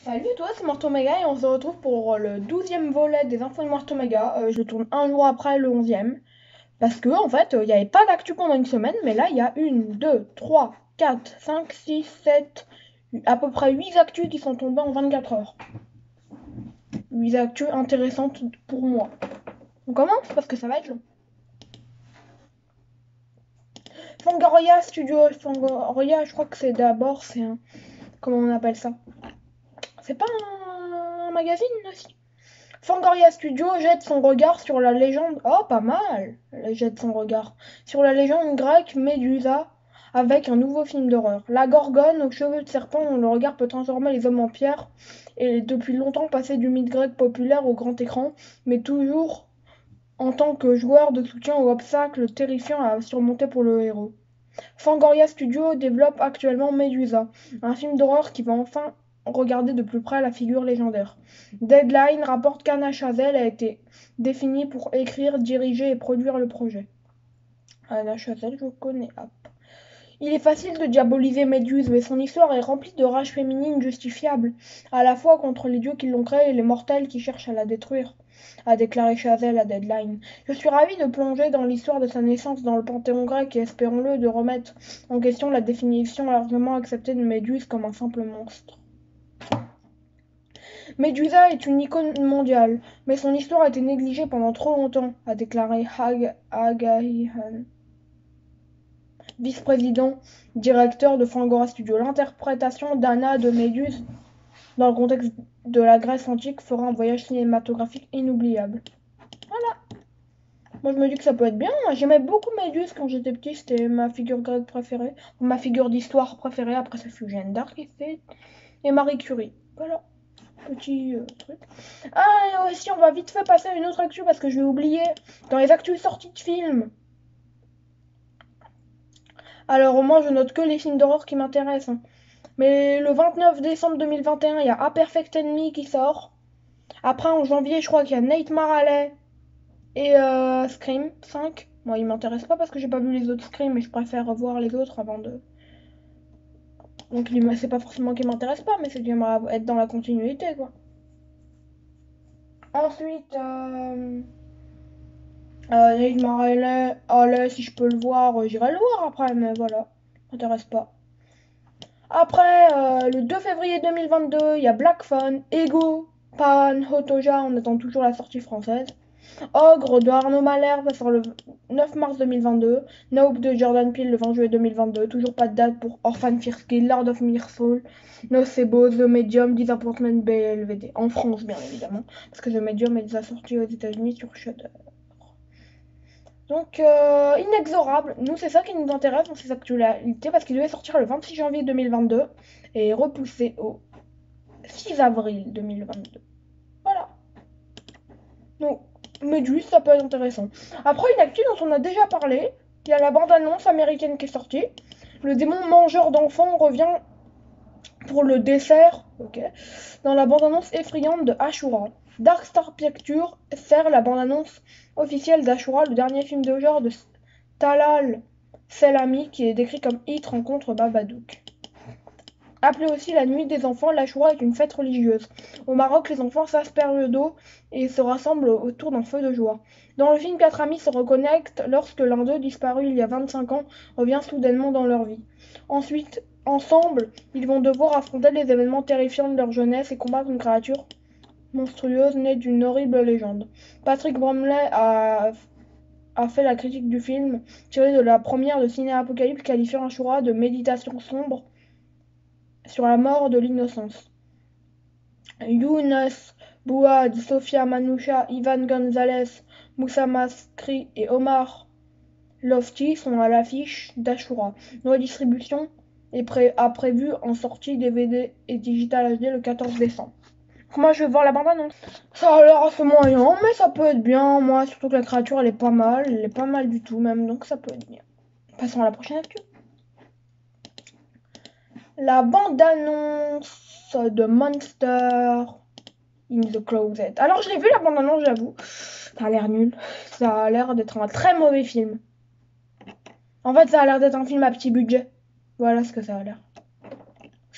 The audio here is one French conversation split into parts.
Salut à toi, c'est Martomega et on se retrouve pour le 12e volet des infos de Martomega. Je le tourne un jour après le 11e. Parce que en fait, il n'y avait pas d'actu pendant une semaine, mais là il y a 7, à peu près 8 actus qui sont tombées en 24 heures. 8 actus intéressantes pour moi. On commence parce que ça va être long. Fangoria Studio, Fangoria, je crois que c'est un. Comment on appelle ça? C'est pas un magazine aussi? Fangoria Studio jette son regard sur la légende. Oh, pas mal! Jette son regard sur la légende grecque Médusa avec un nouveau film d'horreur. La Gorgone aux cheveux de serpent dont le regard peut transformer les hommes en pierre est depuis longtemps passé du mythe grec populaire au grand écran, mais toujours en tant que joueur de soutien aux obstacles terrifiants à surmonter pour le héros. Fangoria Studio développe actuellement Médusa, un film d'horreur qui va enfin regarder de plus près la figure légendaire. Deadline rapporte qu'Anna Chazelle a été définie pour écrire, diriger et produire le projet. Anna Chazelle, je connais. Hop. Il est facile de diaboliser Méduse, mais son histoire est remplie de rage féminine justifiable, à la fois contre les dieux qui l'ont créée et les mortels qui cherchent à la détruire, a déclaré Chazelle à Deadline. Je suis ravie de plonger dans l'histoire de sa naissance dans le panthéon grec et espérons-le de remettre en question la définition largement acceptée de Méduse comme un simple monstre. Médusa est une icône mondiale, mais son histoire a été négligée pendant trop longtemps, a déclaré Hagahihan, vice-président directeur de Fangoria Studio. L'interprétation d'Anna de Méduse dans le contexte de la Grèce antique fera un voyage cinématographique inoubliable. Voilà. Moi je me dis que ça peut être bien. J'aimais beaucoup Méduse quand j'étais petit, c'était ma figure grecque préférée. Ma figure d'histoire préférée, après ça fut Jeanne d'Arc et Marie Curie. Voilà. Petit truc. Ah, et aussi on va vite fait passer à une autre actu parce que je vais oublier. Dans les actus sorties de films. Alors moi je note que les films d'horreur qui m'intéressent. Mais le 29 décembre 2021, il y a A Perfect Enemy qui sort. Après, en janvier, je crois qu'il y a Nightmare Alley et Scream 5. Moi, il m'intéresse pas parce que j'ai pas vu les autres Scream, mais je préfère voir les autres avant de. Donc, c'est pas forcément qu'il m'intéresse pas, mais c'est qu'il j'aimerais être dans la continuité, quoi. Ensuite, Nightmare Alley, si je peux le voir, j'irai le voir après, mais voilà, m'intéresse pas. Après, le 2 février 2022, il y a Black Phone, Ego, Pan, Hotoja, on attend toujours la sortie française. Ogre de Arnaud Mahler va sur le 9 mars 2022. Nope de Jordan Peele le 20 juillet 2022. Toujours pas de date pour Orphan First Kill, Lord of Mirsoul, Nocebo, The Medium, Disappointment BLVD. En France, bien évidemment. Parce que The Medium est déjà sorti aux États-Unis sur Shudder. Donc, inexorable. Nous, c'est ça qui nous intéresse dans ces actualités parce qu'il devait sortir le 26 janvier 2022 et repoussé au 6 avril 2022. Voilà. Donc, Méduse, ça peut être intéressant. Après, une actu dont on a déjà parlé, il y a la bande-annonce américaine qui est sortie. Le démon mangeur d'enfants revient pour le dessert, ok, dans la bande-annonce effrayante de Ashura. Dark Star Pictures sert la bande-annonce officielle d'Ashura, le dernier film de genre de Talal Selami, qui est décrit comme Hit rencontre Babadook. Appelée aussi la nuit des enfants, l'Ashura est une fête religieuse. Au Maroc, les enfants s'aspergent d'eau et se rassemblent autour d'un feu de joie. Dans le film, 4 amis se reconnectent lorsque l'un d'eux, disparu il y a 25 ans, revient soudainement dans leur vie. Ensuite, ensemble, ils vont devoir affronter les événements terrifiants de leur jeunesse et combattre une créature monstrueuse née d'une horrible légende. Patrick Bromley a fait la critique du film, tiré de la première de Ciné Apocalypse, qualifiant Ashura de méditation sombre sur la mort de l'innocence. Younes Bouad, Sofia Manoucha, Ivan Gonzalez, Moussa Maskri et Omar Lofty sont à l'affiche d'Ashura. Une redistribution a prévu en sortie DVD et Digital HD le 14 décembre. Moi je vais voir la bande-annonce. Ça a l'air assez moyen, mais ça peut être bien. Moi, surtout que la créature elle est pas mal. Elle est pas mal du tout même, donc ça peut être bien. Passons à la prochaine actu. La bande-annonce de Monster in the Closet. Alors je l'ai vu la bande-annonce, j'avoue. Ça a l'air nul. Ça a l'air d'être un très mauvais film. En fait, ça a l'air d'être un film à petit budget. Voilà ce que ça a l'air.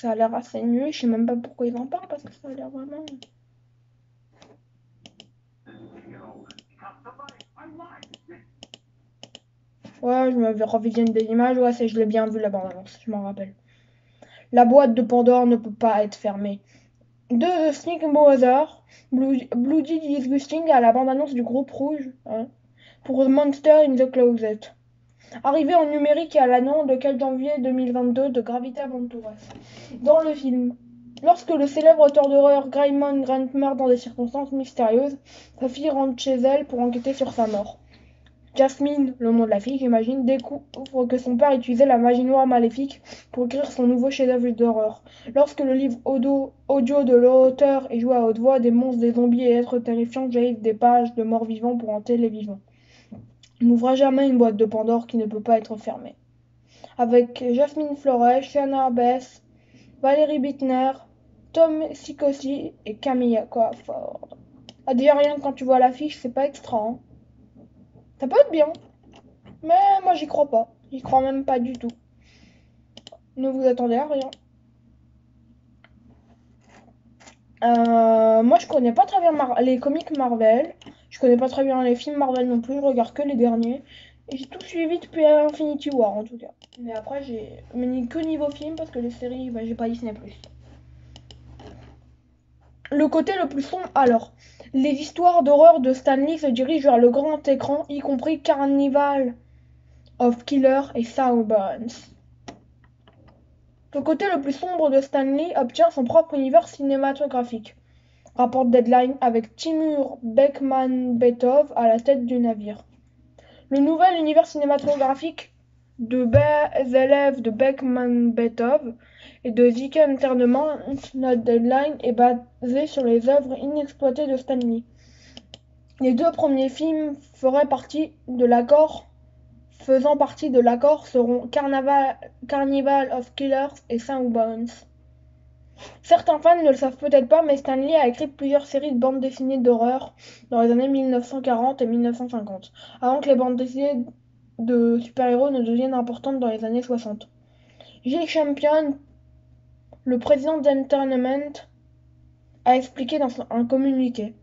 Ça a l'air assez nul. Je sais même pas pourquoi ils en parlent parce que ça a l'air vraiment. Ouais, je me revisionne des images. Ouais, je l'ai bien vu la bande-annonce, je m'en rappelle. La boîte de Pandore ne peut pas être fermée. De The Sneak Mother, Bloody Disgusting à la bande-annonce du groupe rouge, hein, pour Monster in the Closet. Arrivé en numérique et à l'annonce le 4 janvier 2022 de Gravita Aventuras. Dans le film, lorsque le célèbre auteur d'horreur Raymond Grant meurt dans des circonstances mystérieuses, sa fille rentre chez elle pour enquêter sur sa mort. Jasmine, le nom de la fille j'imagine, découvre que son père utilisait la magie noire maléfique pour écrire son nouveau chef-d'œuvre d'horreur. Lorsque le livre audio de l'auteur est joué à haute voix, des monstres, des zombies et êtres terrifiants jaillissent des pages de morts vivants pour hanter les vivants. Il n'ouvra jamais une boîte de Pandore qui ne peut pas être fermée. Avec Jasmine Flores, Shanna Bess, Valérie Bittner, Tom Sicosi et Camilla Cofford. Ah, déjà rien que quand tu vois l'affiche, c'est pas extra. Hein. Ça peut être bien. Mais moi j'y crois pas. J'y crois même pas du tout. Ne vous attendez à rien. Moi je connais pas très bien les comics Marvel. Je connais pas très bien les films Marvel non plus. Je regarde que les derniers. Et j'ai tout suivi depuis Infinity War en tout cas. Mais après j'ai que niveau film parce que les séries, bah, j'ai pas Disney+. Le côté le plus sombre, alors. Les histoires d'horreur de Stan Lee se dirigent vers le grand écran, y compris Carnival of Killers et Sawbones. Le côté le plus sombre de Stan Lee obtient son propre univers cinématographique, rapporte Deadline avec Timur Bekmambetov à la tête du navire. Le nouvel univers cinématographique de élèves de Bekmambetov et de Zike Entertainment, notre Deadline est basé sur les œuvres inexploitées de Stan Lee. Les deux premiers films faisant partie de l'accord seront Carnival of Killers et Sawbones. Certains fans ne le savent peut-être pas, mais Stan Lee a écrit plusieurs séries de bandes dessinées d'horreur dans les années 1940 et 1950, avant que les bandes dessinées de super-héros ne deviennent importantes dans les années 60. Gilles Champion, le président d'Entertainment, a expliqué dans un communiqué.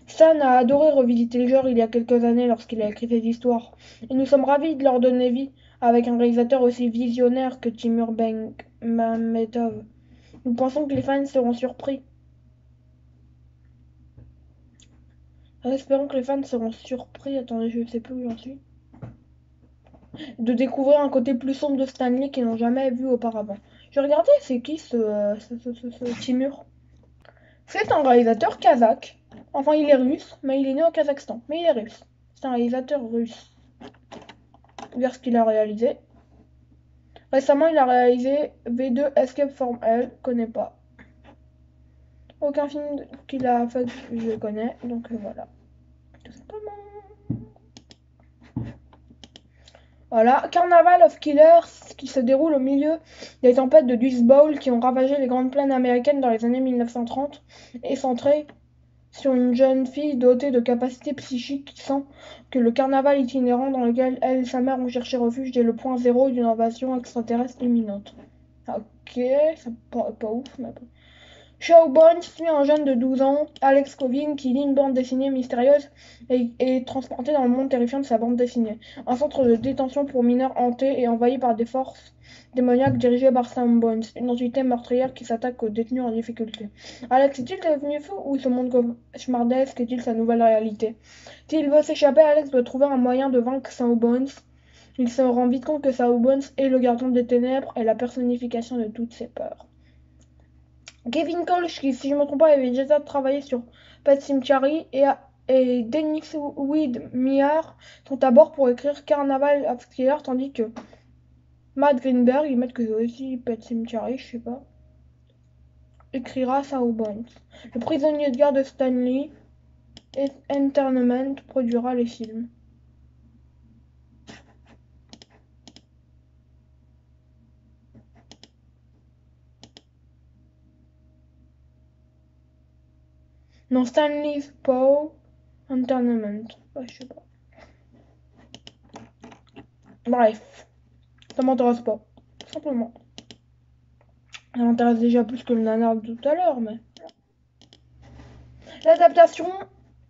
Stan a adoré revisiter le genre il y a quelques années lorsqu'il a écrit ses histoires, et nous sommes ravis de leur donner vie avec un réalisateur aussi visionnaire que Timur Bekmambetov. Nous pensons que les fans seront surpris. Espérons que les fans seront surpris. Attendez, je ne sais plus où j'en suis. De découvrir un côté plus sombre de Stan Lee qu'ils n'ont jamais vu auparavant. Je regardais, c'est qui ce Timur? C'est un réalisateur kazakh. Enfin, il est russe, mais il est né au Kazakhstan. Mais il est russe. C'est un réalisateur russe. Regarde ce qu'il a réalisé. Récemment, il a réalisé V2 Escape from Hell. Connais pas. Aucun film qu'il a fait, je connais. Donc voilà. Tout simplement. Voilà, Carnival of Killers, qui se déroule au milieu des tempêtes de Dust Bowl qui ont ravagé les grandes plaines américaines dans les années 1930, est centré sur une jeune fille dotée de capacités psychiques qui sent que le carnaval itinérant dans lequel elle et sa mère ont cherché refuge est le point zéro d'une invasion extraterrestre imminente. Ok, c'est pas ouf, mais bon. Sawbones suit un jeune de 12 ans, Alex Covin, qui lit une bande dessinée mystérieuse et est transporté dans le monde terrifiant de sa bande dessinée. Un centre de détention pour mineurs hanté et envahi par des forces démoniaques dirigées par Sawbones, une entité meurtrière qui s'attaque aux détenus en difficulté. Alex est-il devenu fou ou ce monde cauchemardesque est-il sa nouvelle réalité? S'il veut s'échapper, Alex doit trouver un moyen de vaincre Sawbones. Il se rend vite compte que Sawbones est le gardien des ténèbres et la personnification de toutes ses peurs. Kevin Kolsch, qui, si je ne me trompe pas, avait déjà travaillé sur Pet Sematary, et Dennis Weed Meyer sont à bord pour écrire Carnival of Killers, tandis que Matt Greenberg, ils mettent que c'est aussi Pet Sematary, je sais pas, écrira Sawbones. Le prisonnier de guerre de Stan Lee et Entertainment produira les films. Non, Stan Lee's Paw, Entertainment. Ouais, je sais pas. Bref, ça m'intéresse pas, tout simplement. Elle m'intéresse déjà plus que le nanar de tout à l'heure, mais... L'adaptation...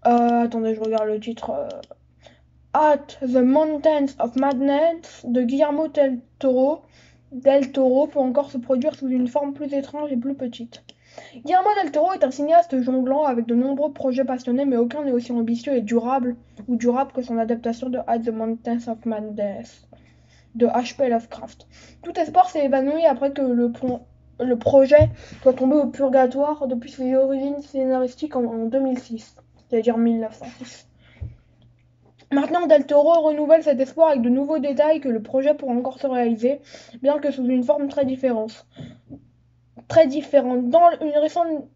attendez, je regarde le titre. At the Mountains of Madness de Guillermo del Toro peut encore se produire sous une forme plus étrange et plus petite. Guillermo del Toro est un cinéaste jonglant avec de nombreux projets passionnés, mais aucun n'est aussi ambitieux et durable que son adaptation de At the Mountains of Madness de H.P. Lovecraft. Tout espoir s'est évanoui après que le projet soit tombé au purgatoire depuis ses origines scénaristiques en 2006, c'est-à-dire 1906. Maintenant, Del Toro renouvelle cet espoir avec de nouveaux détails que le projet pourra encore se réaliser, bien que sous une forme très différente. Dans une récente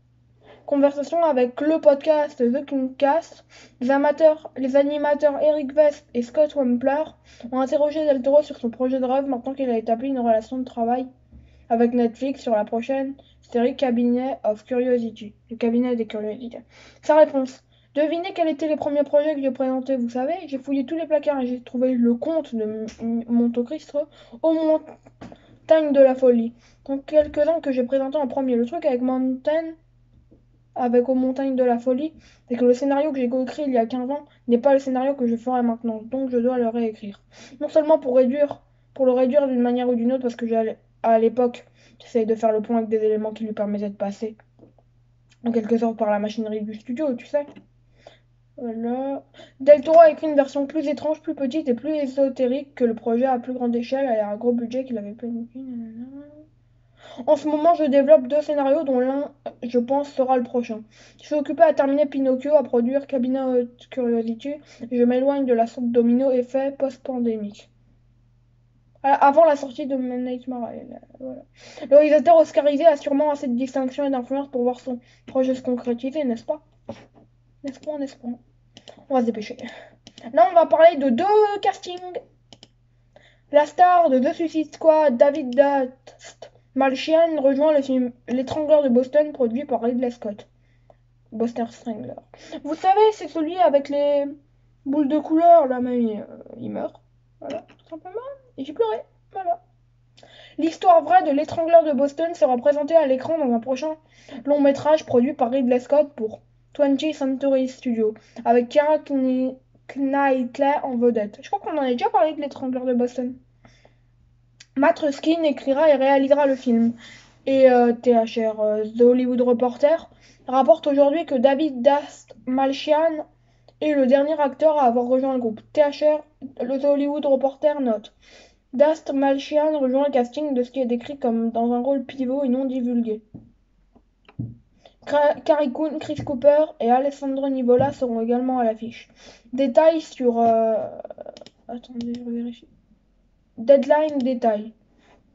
conversation avec le podcast The Kingcast, les animateurs Eric Vest et Scott Wampler ont interrogé Del Toro sur son projet de rêve maintenant qu'il a établi une relation de travail avec Netflix sur la prochaine série Cabinet of Curiosity, le cabinet des curiosités. Sa réponse: devinez quels étaient les premiers projets que j'ai présentés, vous savez, j'ai fouillé tous les placards et j'ai trouvé le conte de Monte Cristo aux montagnes de la folie. Donc quelques-uns que j'ai présentés en premier. Le truc avec aux montagnes de la folie, c'est que le scénario que j'ai coécrit il y a 15 ans n'est pas le scénario que je ferai maintenant, donc je dois le réécrire. Non seulement pour le réduire d'une manière ou d'une autre, parce que à l'époque, j'essayais de faire le point avec des éléments qui lui permettaient de passer, en quelque sorte par la machinerie du studio, tu sais. Voilà. Del Toro a écrit une version plus étrange, plus petite et plus ésotérique que le projet à plus grande échelle et à un gros budget qu'il avait planifié. En ce moment, je développe 2 scénarios dont l'un, je pense, sera le prochain. Je suis occupé à terminer Pinocchio, à produire Cabinet of Curiosity, et je m'éloigne de la soupe domino effet post-pandémique. Avant la sortie de Nightmare Alley, voilà. Le réalisateur oscarisé a sûrement assez de distinction et d'influence pour voir son projet se concrétiser, n'est-ce pas? N'est-ce pas? On va se dépêcher. Là, on va parler de 2 castings. La star de The Suicide Squad, David Malchian, rejoint le film L'étrangleur de Boston, produit par Ridley Scott. Boston Strangler. Vous savez, c'est celui avec les boules de couleur, là, mais il meurt. Voilà, tout simplement. Et j'ai pleuré. Voilà. L'histoire vraie de l'étrangleur de Boston sera présentée à l'écran dans un prochain long métrage produit par Ridley Scott pour 20th Century Studios, avec Keira Knightley en vedette. Je crois qu'on en a déjà parlé de l'étrangleur de Boston. Matt Ruskin écrira et réalisera le film. Et THR, The Hollywood Reporter, rapporte aujourd'hui que David Malchian est le dernier acteur à avoir rejoint le groupe. THR, le The Hollywood Reporter note: Malchian rejoint le casting de ce qui est décrit comme dans un rôle pivot et non divulgué. Carrie Coon, Chris Cooper et Alessandro Nivola seront également à l'affiche. Détails sur... attendez, je vérifie. Deadline détails.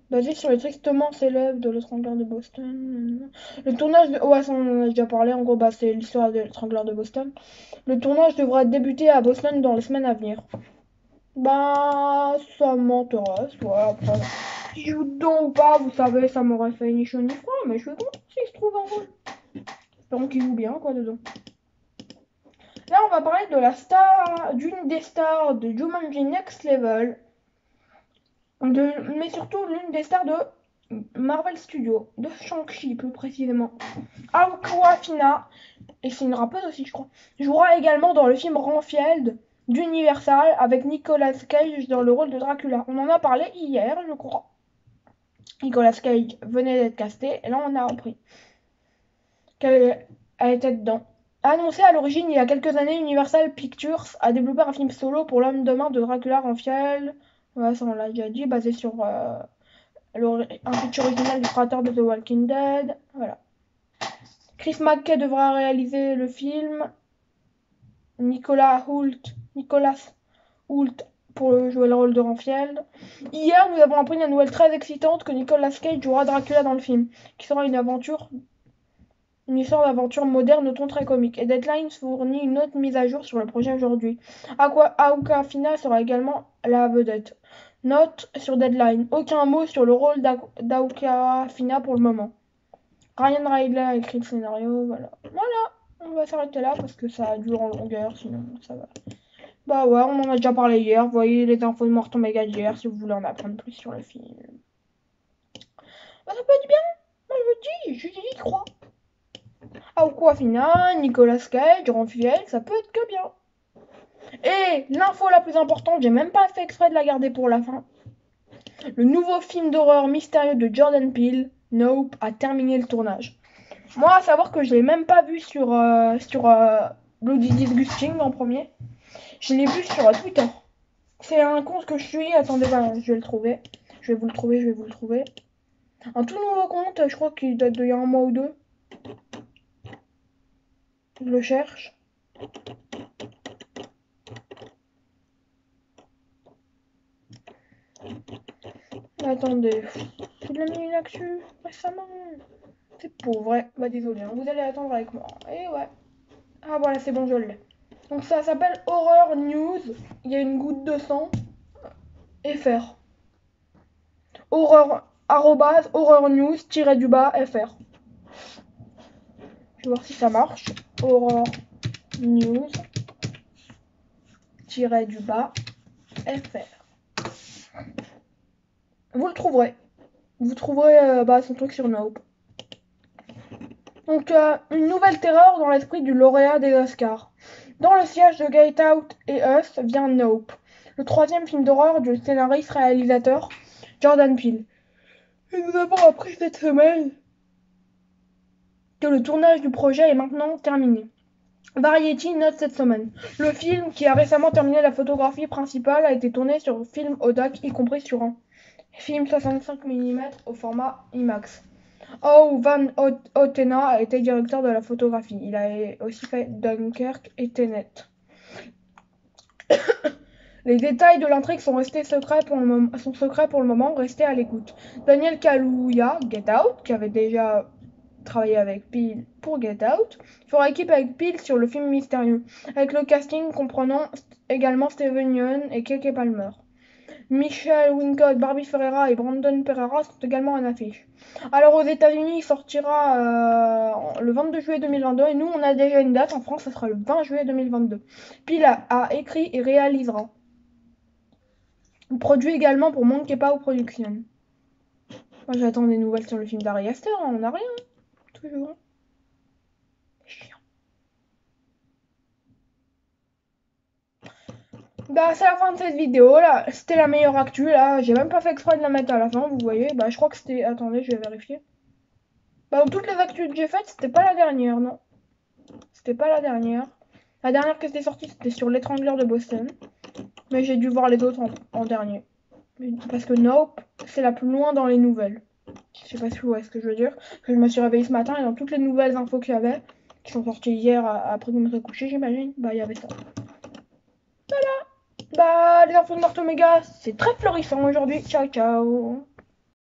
Basé sur les tristement célèbres de l'étrangleur de Boston. Le tournage de... Ouais, ça on en a déjà parlé. En gros, c'est l'histoire de l'étrangleur de Boston. Le tournage devra débuter à Boston dans les semaines à venir. Ça m'intéresse. Ouais, après, si je joue dedans ou pas, vous savez, ça m'aurait fait ni chaud ni froid. Mais je suis content s'il se trouve un rôle. Espérons qu'il joue bien, quoi, dedans. Là, on va parler de la star, d'une des stars de Jumanji Next Level. Mais surtout l'une des stars de Marvel Studios, de Shang-Chi plus précisément. Awkwafina, et c'est une rappeuse aussi je crois, jouera également dans le film Renfield d'Universal avec Nicolas Cage dans le rôle de Dracula. On en a parlé hier, je crois. Nicolas Cage venait d'être casté, et là on a appris qu'elle était dedans. Annoncé à l'origine il y a quelques années, Universal Pictures a développé un film solo pour l'homme de main de Dracula Renfield. Ouais, ça on l'a déjà dit, basé sur un pitch original du créateur de The Walking Dead. Voilà. Chris McKay devra réaliser le film. Nicolas Hoult pour jouer le rôle de Renfield. Hier, nous avons appris une nouvelle très excitante que Nicolas Cage jouera Dracula dans le film, qui sera une histoire d'aventure moderne au ton très comique. Et Deadline fournit une autre mise à jour sur le projet aujourd'hui. Awkwafina sera également la vedette. Note sur Deadline: aucun mot sur le rôle d'Awkwafina pour le moment. Ryan Ridley a écrit le scénario, voilà. On va s'arrêter là parce que ça dure en longueur, sinon ça va. Bah ouais, on en a déjà parlé hier. Vous voyez les infos de Morton Méga d'hier si vous voulez en apprendre plus sur le film. Bah ça peut être bien. je le dis, j'y crois. Aquafina, Nicolas Cage, Raphaël, ça peut être que bien. Et l'info la plus importante, j'ai même pas fait exprès de la garder pour la fin. Le nouveau film d'horreur mystérieux de Jordan Peele, Nope, a terminé le tournage. Moi, à savoir que je l'ai même pas vu sur Bloody Disgusting en premier. Je l'ai vu sur Twitter. C'est un compte que je suis. Attendez, voilà, je vais le trouver. Je vais vous le trouver. Un tout nouveau compte, je crois qu'il date d'il y a un mois ou deux. Je le cherche. Attendez. Il a mis une actu récemment. C'est pauvre, ouais. Bah désolé, hein. Vous allez attendre avec moi. Et ouais. Ah voilà, c'est bon, je l'ai. Donc ça s'appelle Horror News. Il y a une goutte de sang. FR. Horror, horror news _fr. Je vais voir si ça marche. Horror news fr. Vous le trouverez. Vous trouverez son truc sur Nope. Donc, une nouvelle terreur dans l'esprit du lauréat des Oscars. Dans le siège de Get Out et Us vient Nope, le troisième film d'horreur du scénariste-réalisateur Jordan Peele. Et nous avons appris cette semaine que le tournage du projet est maintenant terminé. Variety note cette semaine. Le film, qui a récemment terminé la photographie principale, a été tourné sur film Kodak, y compris sur un film 65 mm au format IMAX. Oh, Van Houtena a été directeur de la photographie. Il a aussi fait Dunkirk et Tenet. Les détails de l'intrigue sont secrets pour le moment. Restez à l'écoute. Daniel Kaluuya, Get Out, qui avait déjà travaillé avec Peele pour Get Out, fera équipe avec Peele sur le film mystérieux, avec le casting comprenant également Steven Yeun et Keke Palmer. Michelle Wincott, Barbie Ferreira et Brandon Pereira sont également en affiche. Alors aux États-Unis, il sortira le 22 juillet 2022 et nous on a déjà une date. En France, ce sera le 20 juillet 2022. Peele a écrit et réalisera. Il produit également pour Monkey Paw Productions. Moi j'attends des nouvelles sur le film d'Ari Aster, hein. On n'a rien, toujours. Chiant. Bah c'est la fin de cette vidéo là, c'était la meilleure actu là, j'ai même pas fait exprès de la mettre à la fin, vous voyez, bah je crois que c'était, attendez je vais vérifier. Bah dans toutes les actus que j'ai faites, c'était pas la dernière, non. C'était pas la dernière. La dernière qui était sortie, c'était sur l'étrangleur de Boston. Mais j'ai dû voir les autres en dernier. Parce que Nope, c'est la plus loin dans les nouvelles. Je sais pas si vous voyez ce que je veux dire. Que je me suis réveillée ce matin et dans toutes les nouvelles infos qu'il y avait, qui sont sorties hier après que je me sois couchée, j'imagine, bah il y avait ça. Voilà. Bah les infos de North Omega, c'est très florissant aujourd'hui. Ciao ciao.